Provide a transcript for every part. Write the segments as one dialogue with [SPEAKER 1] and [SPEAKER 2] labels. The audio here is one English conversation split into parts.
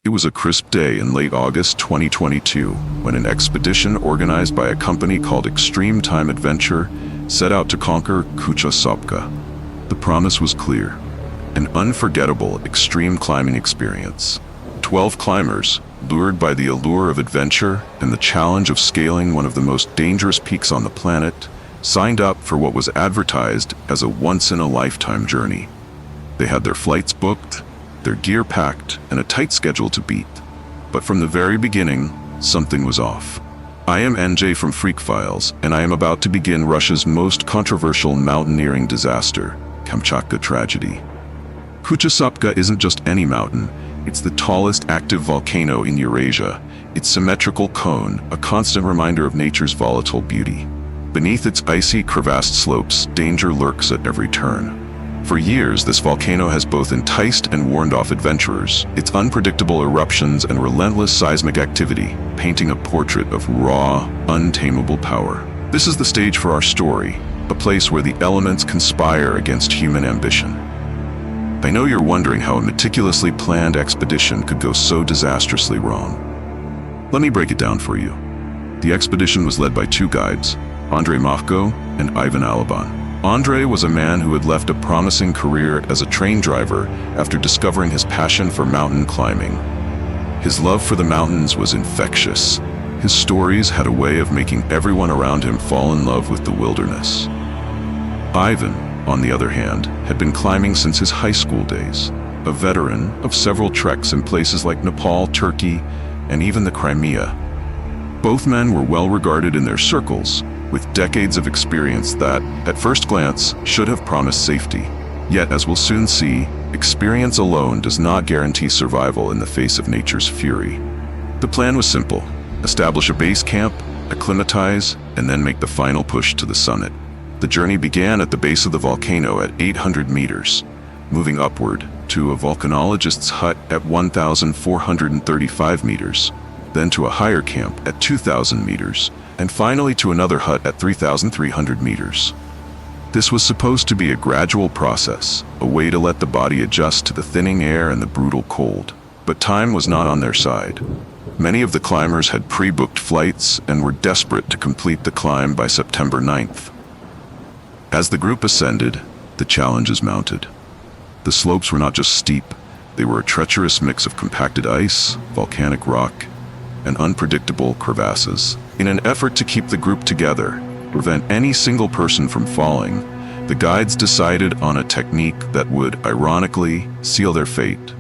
[SPEAKER 1] It was a crisp day in late August 2022 when an expedition organized by a company called Extreme Time Adventure set out to conquer Kucha Sopka. The promise was clear: an unforgettable extreme climbing experience. 12 climbers, lured by the allure of adventure and the challenge of scaling one of the most dangerous peaks on the planet, signed up for what was advertised as a once-in-a-lifetime journey. They had their flights booked, their gear packed, and a tight schedule to beat. But from the very beginning, something was off. I am NJ from Freak Files, and I am about to begin Russia's most controversial mountaineering disaster, Kamchatka tragedy. Kucha Sopka isn't just any mountain, it's the tallest active volcano in Eurasia, its symmetrical cone, a constant reminder of nature's volatile beauty. Beneath its icy, crevassed slopes, danger lurks at every turn. For years, this volcano has both enticed and warned off adventurers, its unpredictable eruptions and relentless seismic activity painting a portrait of raw, untamable power. This is the stage for our story, a place where the elements conspire against human ambition. I know you're wondering how a meticulously planned expedition could go so disastrously wrong. Let me break it down for you. The expedition was led by two guides, Andrei Mavko and Ivan Alaban. Andrei was a man who had left a promising career as a train driver after discovering his passion for mountain climbing. His love for the mountains was infectious. His stories had a way of making everyone around him fall in love with the wilderness. Ivan, on the other hand, had been climbing since his high school days, a veteran of several treks in places like Nepal, Turkey, and even the Crimea. Both men were well regarded in their circles, with decades of experience that, at first glance, should have promised safety. Yet, as we'll soon see, experience alone does not guarantee survival in the face of nature's fury. The plan was simple: establish a base camp, acclimatize, and then make the final push to the summit. The journey began at the base of the volcano at 800 meters, moving upward to a volcanologist's hut at 1,435 meters, then to a higher camp at 2,000 meters, and finally to another hut at 3,300 meters. This was supposed to be a gradual process, a way to let the body adjust to the thinning air and the brutal cold. But time was not on their side. Many of the climbers had pre-booked flights and were desperate to complete the climb by September 9th. As the group ascended, the challenges mounted. The slopes were not just steep, they were a treacherous mix of compacted ice, volcanic rock, and unpredictable crevasses. In an effort to keep the group together, prevent any single person from falling, the guides decided on a technique that would, ironically, seal their fate: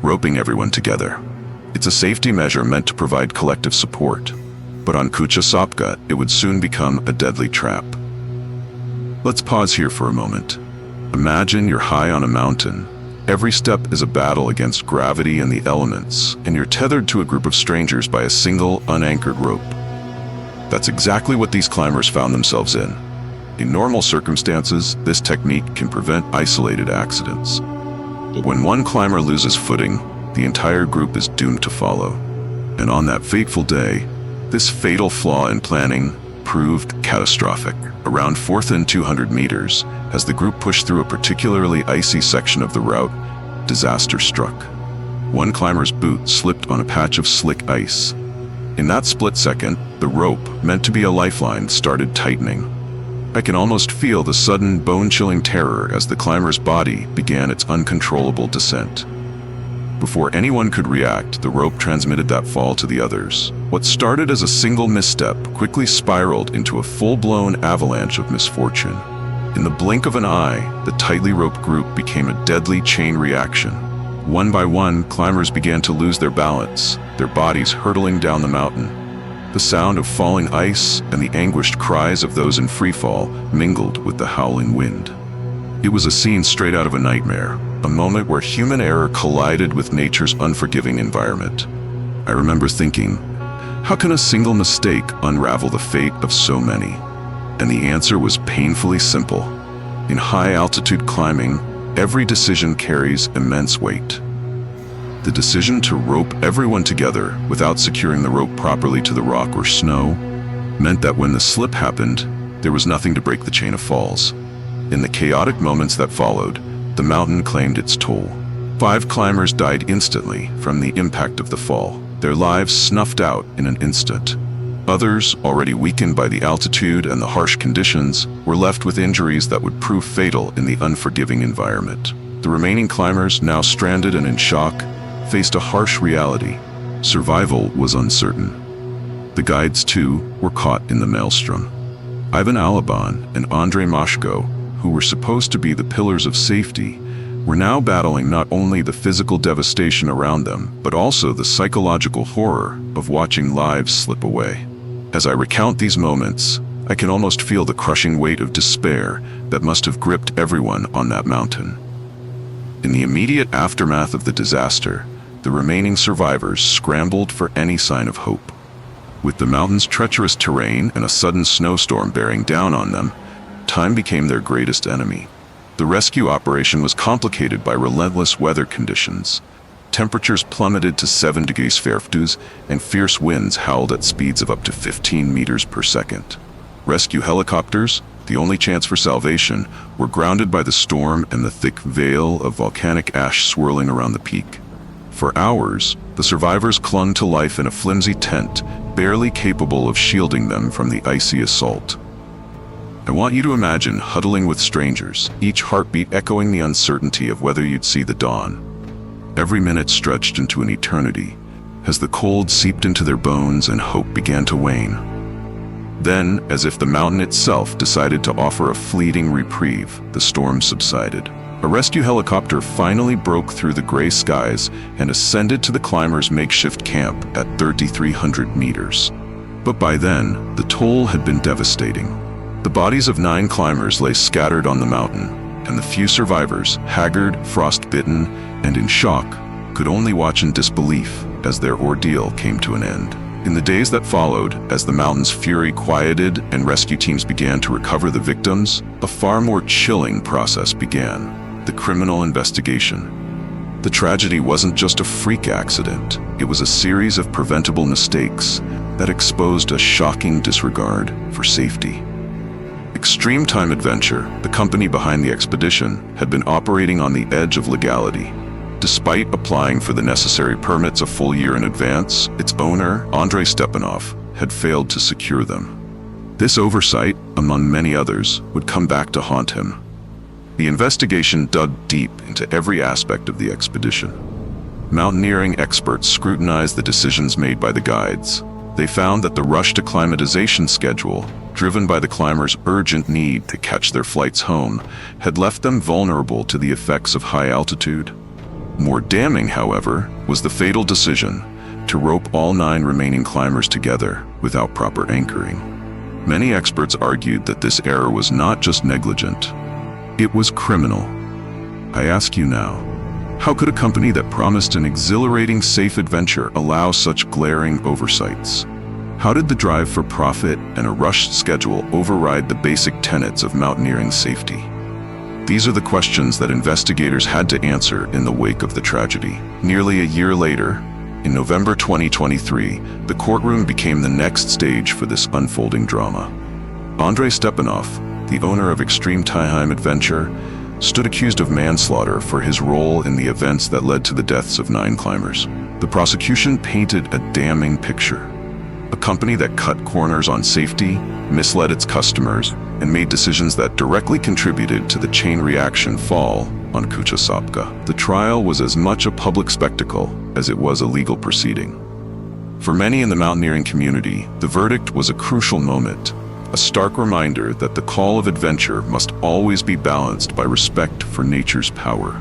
[SPEAKER 1] roping everyone together. It's a safety measure meant to provide collective support, but on Kucha Sopka, it would soon become a deadly trap. Let's pause here for a moment. Imagine you're high on a mountain. Every step is a battle against gravity and the elements, and you're tethered to a group of strangers by a single, unanchored rope. That's exactly what these climbers found themselves in. In normal circumstances, this technique can prevent isolated accidents. But when one climber loses footing, the entire group is doomed to follow. And on that fateful day, this fatal flaw in planning proved catastrophic. Around 4,200 meters, as the group pushed through a particularly icy section of the route, disaster struck. One climber's boot slipped on a patch of slick ice. In that split second, the rope, meant to be a lifeline, started tightening. I can almost feel the sudden, bone-chilling terror as the climber's body began its uncontrollable descent. Before anyone could react, the rope transmitted that fall to the others. What started as a single misstep quickly spiraled into a full-blown avalanche of misfortune. In the blink of an eye, the tightly roped group became a deadly chain reaction. One by one, climbers began to lose their balance, their bodies hurtling down the mountain. The sound of falling ice and the anguished cries of those in freefall mingled with the howling wind. It was a scene straight out of a nightmare, a moment where human error collided with nature's unforgiving environment. I remember thinking, how can a single mistake unravel the fate of so many? And the answer was painfully simple. In high-altitude climbing, every decision carries immense weight. The decision to rope everyone together without securing the rope properly to the rock or snow meant that when the slip happened, there was nothing to break the chain of falls. In the chaotic moments that followed, the mountain claimed its toll. 5 climbers died instantly from the impact of the fall, their lives snuffed out in an instant. Others, already weakened by the altitude and the harsh conditions, were left with injuries that would prove fatal in the unforgiving environment. The remaining climbers, now stranded and in shock, faced a harsh reality. Survival was uncertain. The guides, too, were caught in the maelstrom. Ivan Alaban and Andrei Mashko, who were supposed to be the pillars of safety, were now battling not only the physical devastation around them, but also the psychological horror of watching lives slip away. As I recount these moments, I can almost feel the crushing weight of despair that must have gripped everyone on that mountain. In the immediate aftermath of the disaster, the remaining survivors scrambled for any sign of hope. With the mountain's treacherous terrain and a sudden snowstorm bearing down on them, time became their greatest enemy. The rescue operation was complicated by relentless weather conditions. Temperatures plummeted to 7 degrees Celsius and fierce winds howled at speeds of up to 15 meters per second. Rescue helicopters, the only chance for salvation, were grounded by the storm and the thick veil of volcanic ash swirling around the peak. For hours, the survivors clung to life in a flimsy tent, barely capable of shielding them from the icy assault. I want you to imagine huddling with strangers, each heartbeat echoing the uncertainty of whether you'd see the dawn. Every minute stretched into an eternity, as the cold seeped into their bones and hope began to wane. Then, as if the mountain itself decided to offer a fleeting reprieve, the storm subsided. A rescue helicopter finally broke through the gray skies and ascended to the climbers' makeshift camp at 3,300 meters. But by then, the toll had been devastating. The bodies of 9 climbers lay scattered on the mountain, and the few survivors, haggard, frostbitten, and in shock, could only watch in disbelief as their ordeal came to an end. In the days that followed, as the mountain's fury quieted and rescue teams began to recover the victims, a far more chilling process began: the criminal investigation. The tragedy wasn't just a freak accident, it was a series of preventable mistakes that exposed a shocking disregard for safety. Extreme Time Adventure, the company behind the expedition, had been operating on the edge of legality. Despite applying for the necessary permits a full year in advance, its owner, Andrei Stepanov, had failed to secure them. This oversight, among many others, would come back to haunt him. The investigation dug deep into every aspect of the expedition. Mountaineering experts scrutinized the decisions made by the guides. They found that the rushed acclimatization schedule, driven by the climbers' urgent need to catch their flights home, had left them vulnerable to the effects of high altitude. More damning, however, was the fatal decision to rope all 9 remaining climbers together without proper anchoring. Many experts argued that this error was not just negligent, it was criminal. I ask you now, how could a company that promised an exhilarating, safe adventure allow such glaring oversights? How did the drive for profit and a rushed schedule override the basic tenets of mountaineering safety? These are the questions that investigators had to answer in the wake of the tragedy. Nearly a year later, in November 2023, the courtroom became the next stage for this unfolding drama. Andrei Stepanov, the owner of Extreme Time Adventure, stood accused of manslaughter for his role in the events that led to the deaths of 9 climbers. The prosecution painted a damning picture. A company that cut corners on safety, misled its customers, and made decisions that directly contributed to the chain reaction fall on Kucha Sopka. The trial was as much a public spectacle as it was a legal proceeding. For many in the mountaineering community, the verdict was a crucial moment, a stark reminder that the call of adventure must always be balanced by respect for nature's power.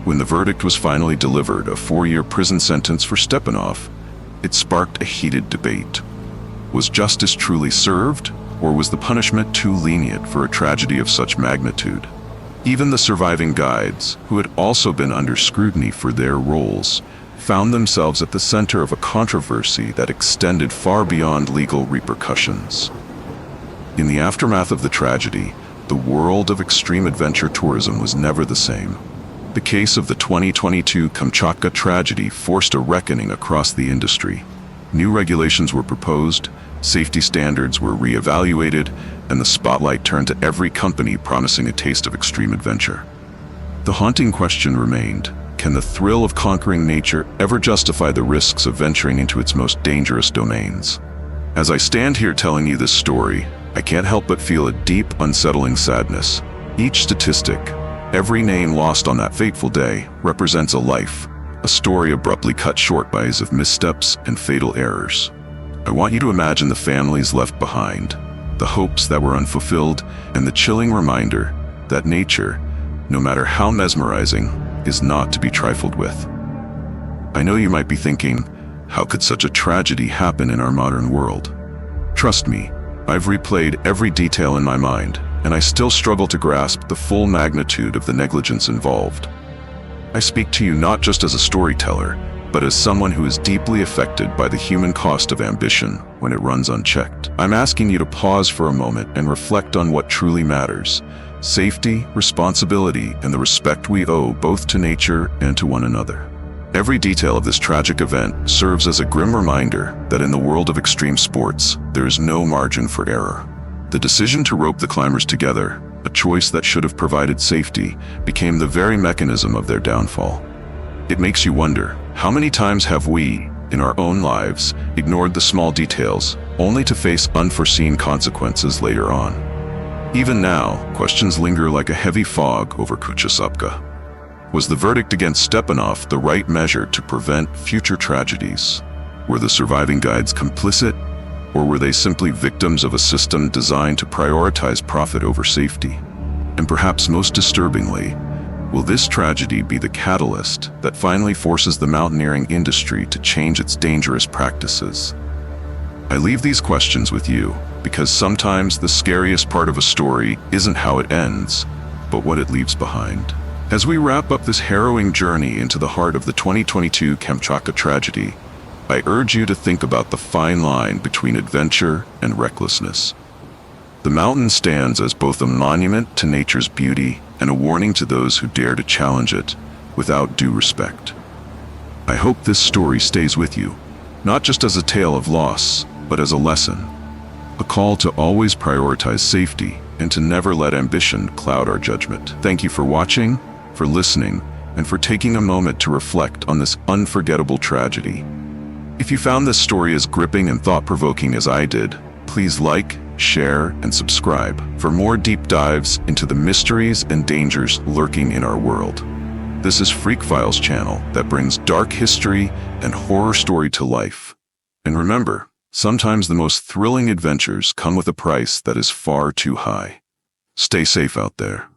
[SPEAKER 1] When the verdict was finally delivered, a 4-year prison sentence for Stepanov, it sparked a heated debate. Was justice truly served, or was the punishment too lenient for a tragedy of such magnitude? Even the surviving guides, who had also been under scrutiny for their roles, found themselves at the center of a controversy that extended far beyond legal repercussions. In the aftermath of the tragedy, the world of extreme adventure tourism was never the same. The case of the 2022 Kamchatka tragedy forced a reckoning across the industry. New regulations were proposed, safety standards were re-evaluated, and the spotlight turned to every company promising a taste of extreme adventure. The haunting question remained, Can the thrill of conquering nature ever justify the risks of venturing into its most dangerous domains? As I stand here telling you this story, I can't help but feel a deep, unsettling sadness. Each statistic, every name lost on that fateful day, represents a life, a story abruptly cut short by years of missteps and fatal errors. I want you to imagine the families left behind, the hopes that were unfulfilled, and the chilling reminder that nature, no matter how mesmerizing, is not to be trifled with. I know you might be thinking, how could such a tragedy happen in our modern world? Trust me, I've replayed every detail in my mind, and I still struggle to grasp the full magnitude of the negligence involved. I speak to you not just as a storyteller, but as someone who is deeply affected by the human cost of ambition when it runs unchecked. I'm asking you to pause for a moment and reflect on what truly matters: safety, responsibility, and the respect we owe both to nature and to one another. Every detail of this tragic event serves as a grim reminder that in the world of extreme sports, there is no margin for error. The decision to rope the climbers together, a choice that should have provided safety, became the very mechanism of their downfall. It makes you wonder, how many times have we, in our own lives, ignored the small details, only to face unforeseen consequences later on? Even now, questions linger like a heavy fog over Kucha Sopka. Was the verdict against Stepanov the right measure to prevent future tragedies? Were the surviving guides complicit, or were they simply victims of a system designed to prioritize profit over safety? And perhaps most disturbingly, will this tragedy be the catalyst that finally forces the mountaineering industry to change its dangerous practices? I leave these questions with you because sometimes the scariest part of a story isn't how it ends, but what it leaves behind. As we wrap up this harrowing journey into the heart of the 2022 Kamchatka tragedy, I urge you to think about the fine line between adventure and recklessness. The mountain stands as both a monument to nature's beauty and a warning to those who dare to challenge it without due respect. I hope this story stays with you, not just as a tale of loss, but as a lesson, a call to always prioritize safety and to never let ambition cloud our judgment. Thank you for watching, for listening, and for taking a moment to reflect on this unforgettable tragedy. If you found this story as gripping and thought-provoking as I did, please like, share, and subscribe for more deep dives into the mysteries and dangers lurking in our world. This is Freak Files channel that brings dark history and horror story to life. And remember, sometimes the most thrilling adventures come with a price that is far too high. Stay safe out there.